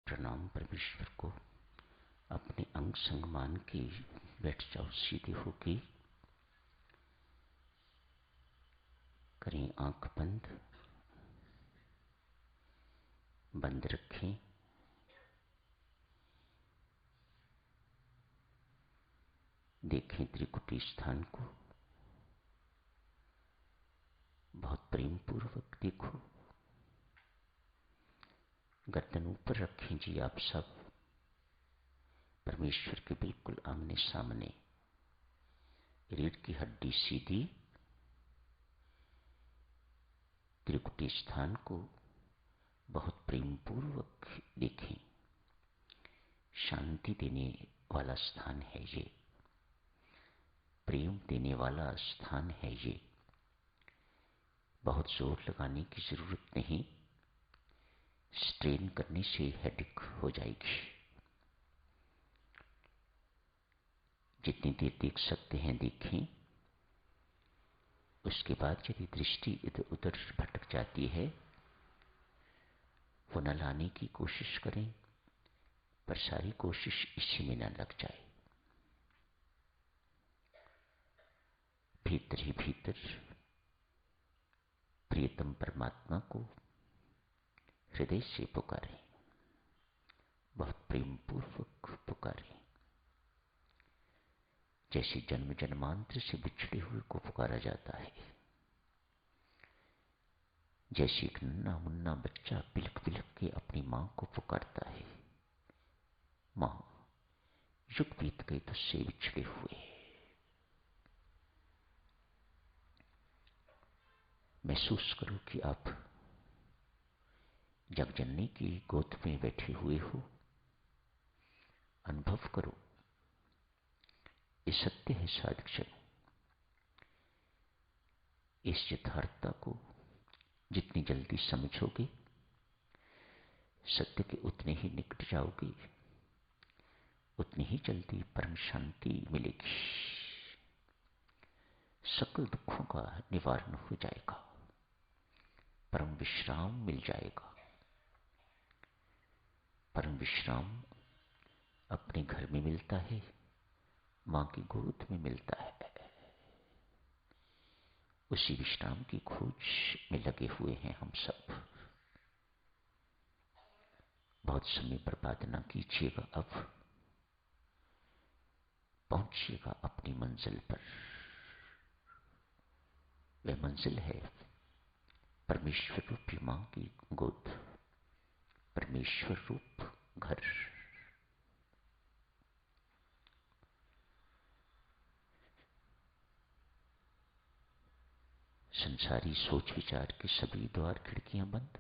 प्रणाम परमेश्वर को। अपने अंग संग मान के बैठ जाओ सीधे होके। करें आंख बंद, बंद रखें। देखें त्रिकुटी स्थान को, बहुत प्रेम पूर्वक देखो। गर्दन ऊपर रखें जी आप सब, परमेश्वर के बिल्कुल आमने सामने। रीढ़ की हड्डी सीधी, त्रिकुटी स्थान को बहुत प्रेम पूर्वक देखें। शांति देने वाला स्थान है ये, प्रेम देने वाला स्थान है ये। बहुत जोर लगाने की जरूरत नहीं, स्ट्रेन करने से हेडेक हो जाएगी। जितनी देर देख सकते हैं देखें। उसके बाद यदि दृष्टि इधर उधर भटक जाती है वो न लाने की कोशिश करें, पर सारी कोशिश इसी में न लग जाए। भीतर ही भीतर प्रियतम परमात्मा को हृदय से पुकारें, बहुत प्रेम पूर्वक पुकारें। जैसे जन्म जन्मांतर से बिछड़े हुए को पुकारा जाता है, जैसे एक नन्हा मुन्ना बच्चा बिलख बिलख के अपनी मां को पुकारता है, मां युग बीत गए तुझसे बिछड़े हुए। महसूस करो कि आप जगजननी की गोद में बैठे हुए हो। अनुभव करो, ये सत्य है साधकजन। इस यथार्थता को जितनी जल्दी समझोगे, सत्य के उतने ही निकट जाओगे, उतनी ही जल्दी परम शांति मिलेगी। सकल दुखों का निवारण हो जाएगा, परम विश्राम मिल जाएगा। परम विश्राम अपने घर में मिलता है, मां की गोद में मिलता है। उसी विश्राम की खोज में लगे हुए हैं हम सब। बहुत समय बर्बाद न कीजिएगा, अब पहुंचिएगा अपनी मंजिल पर। वह मंजिल है परमेश्वर रूपी मां की गोद, परमेश्वर रूप घर। संसारी सोच विचार के सभी द्वार खिड़कियां बंद।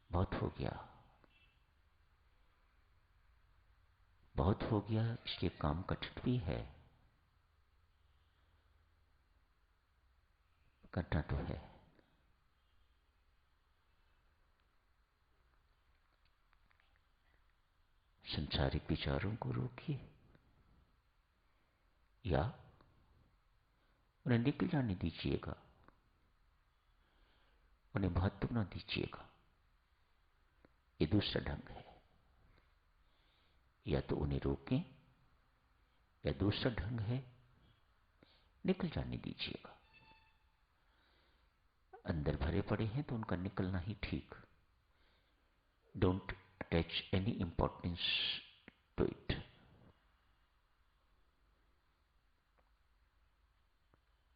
बहुत हो गया, बहुत हो गया, इसलिए काम कठिन भी है, करना तो है। संसारिक विचारों को रोकिए या उन्हें निकल जाने दीजिएगा, उन्हें महत्व न दीजिएगा। ये दूसरा ढंग है। या तो उन्हें रोकें, या दूसरा ढंग है निकल जाने दीजिएगा। अंदर भरे पड़े हैं तो उनका निकलना ही ठीक। Don't attach any importance to it.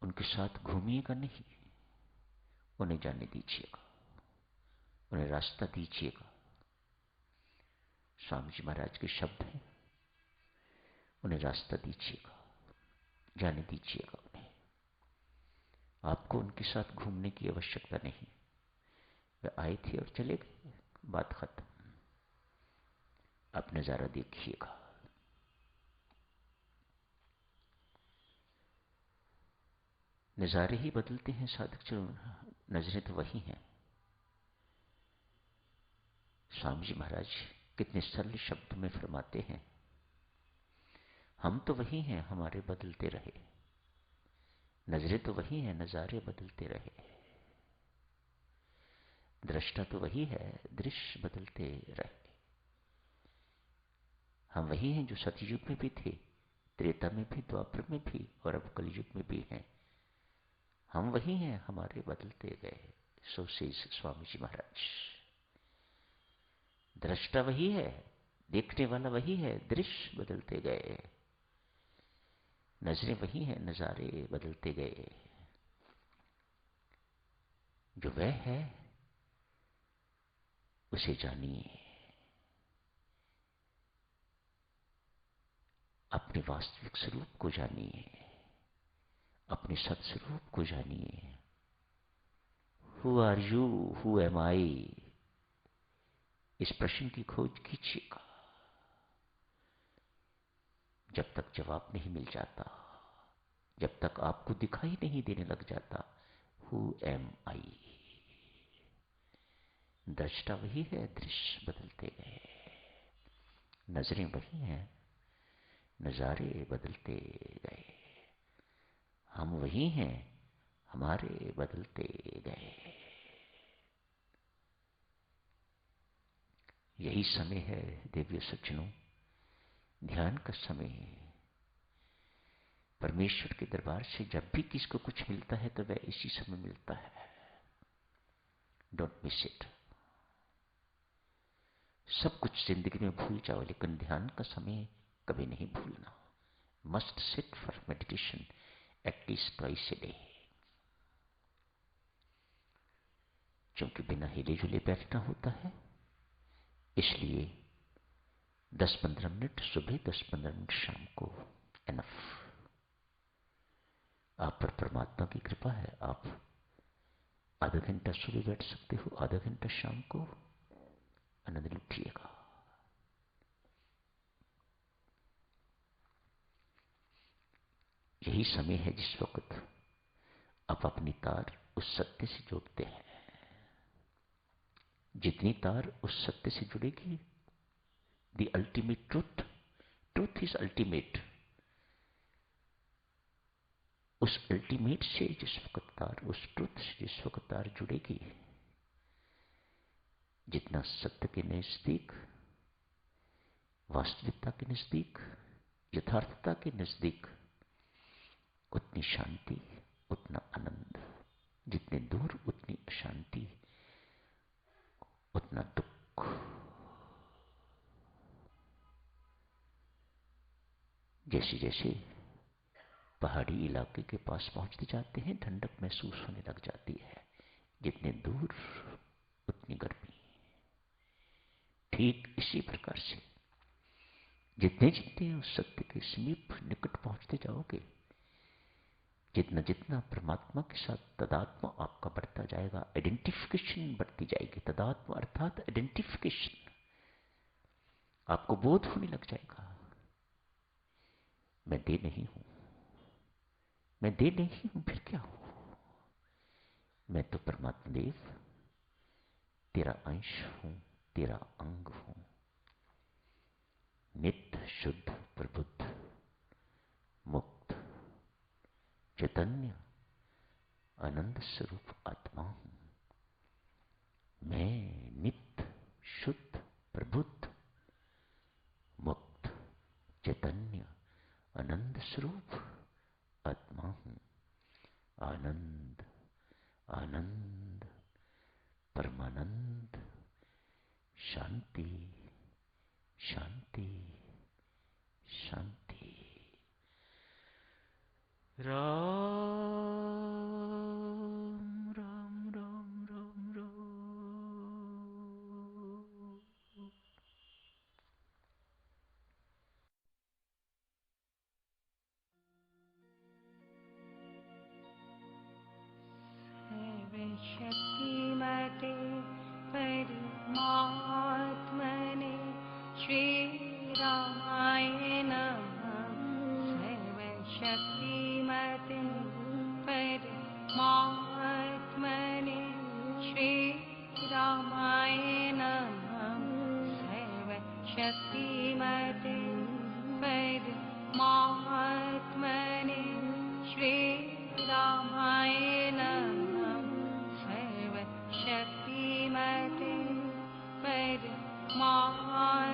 उनके साथ घूमिएगा नहीं, उन्हें जाने दीजिएगा, उन्हें रास्ता दीजिएगा। स्वामी जी महाराज के शब्द हैं, उन्हें रास्ता दीजिएगा, जाने दीजिएगा उन्हें। आपको उनके साथ घूमने की आवश्यकता नहीं। वे आए थे और चले गए, बात खत्म। आप नजारा देखिएगा। नजारे ही बदलते हैं साधक जो, नजरें तो वही हैं। स्वामी जी महाराज कितने सरल शब्द में फरमाते हैं, हम तो वही हैं, हमारे बदलते रहे। नजरें तो वही हैं, नजारे बदलते रहे। दृष्टा तो वही है, दृश्य बदलते रहे। हम वही हैं जो सतयुग में भी थे, त्रेता में भी, द्वापर में भी और अब कलयुग में भी हैं। हम वही हैं, हमारे बदलते गए। सो सेज स्वामी जी महाराज। दृष्टा वही है, देखने वाला वही है, दृश्य बदलते गए। नजरें वही हैं, नजारे बदलते गए। जो वह है उसे जानिए, अपने वास्तविक स्वरूप को जानिए, अपने सत्स्वरूप को जानिए। Who are you, who am I, इस प्रश्न की खोज कीजिएगा। जब तक जवाब नहीं मिल जाता, जब तक आपको दिखाई नहीं देने लग जाता, हु एम आई। दृष्टा वही है, दृश्य बदलते गए। नजरें वही हैं, नजारे बदलते गए। हम वही हैं, हमारे बदलते गए। यही समय है दिव्य सज्जनों, ध्यान का समय। परमेश्वर के दरबार से जब भी किसको कुछ मिलता है तो वह इसी समय मिलता है। Don't miss it. सब कुछ जिंदगी में भूल जाओ, लेकिन ध्यान का समय कभी नहीं भूलना। Must sit for meditation at least twice a day. क्योंकि बिना हिले जुले बैठना होता है, इसलिए 10-15 मिनट सुबह, 10-15 मिनट शाम को एनफ। आप पर परमात्मा की कृपा है, आप आधा घंटा सुबह बैठ सकते हो, आधा घंटा शाम को। आनंद लुटिएगा। यही समय है जिस वक्त आप अपनी तार उस सत्य से जोड़ते हैं। जितनी तार उस सत्य से जुड़ेगी, the ultimate truth, truth is ultimate, उस अल्टीमेट से जिस वक्त तार, उस ट्रूथ से जिस वक्त तार जुड़ेगी, जितना सत्य के नजदीक, वास्तविकता के नजदीक, यथार्थता के नजदीक, उतनी शांति, उतना आनंद। जितने दूर उतनी अशांति, उतना दुख। जैसे जैसे पहाड़ी इलाके के पास पहुंचते जाते हैं, ठंडक महसूस होने लग जाती है। जितने दूर उतनी गर्मी। ठीक इसी प्रकार से जितने जितने उस सत्य के समीप निकट पहुंचते जाओगे, जितना जितना परमात्मा के साथ तदात्मा आपका बढ़ता जाएगा, आइडेंटिफिकेशन बढ़ती जाएगी। तदात्मा अर्थात आइडेंटिफिकेशन। आपको बोध होने लग जाएगा, मैं दे नहीं हूं, मैं दे नहीं हूं, फिर क्या हूं? मैं तो परमात्मा देव तेरा अंश हूं, तेरा अंग हूं। नित्य शुद्ध प्रबुद्ध मुक्त चैतन्य आनंद स्वरूप आत्मा हूं। मैं नित्य शुद्ध प्रबुद्ध मुक्त चैतन्य आनंद स्वरूप आत्मा हूं। आनंद आनंद परमानंद, शांति शांति शांति। राम राम राम राम राम। शक्तिमते परमात्मने श्रीरामाय नमः। सर्वशक्तिमते परमात्मने श्रीरामाय नमः। सर्वशक्तिमते परमात्मने श्रीरामाय नमः। शक्तिमते मा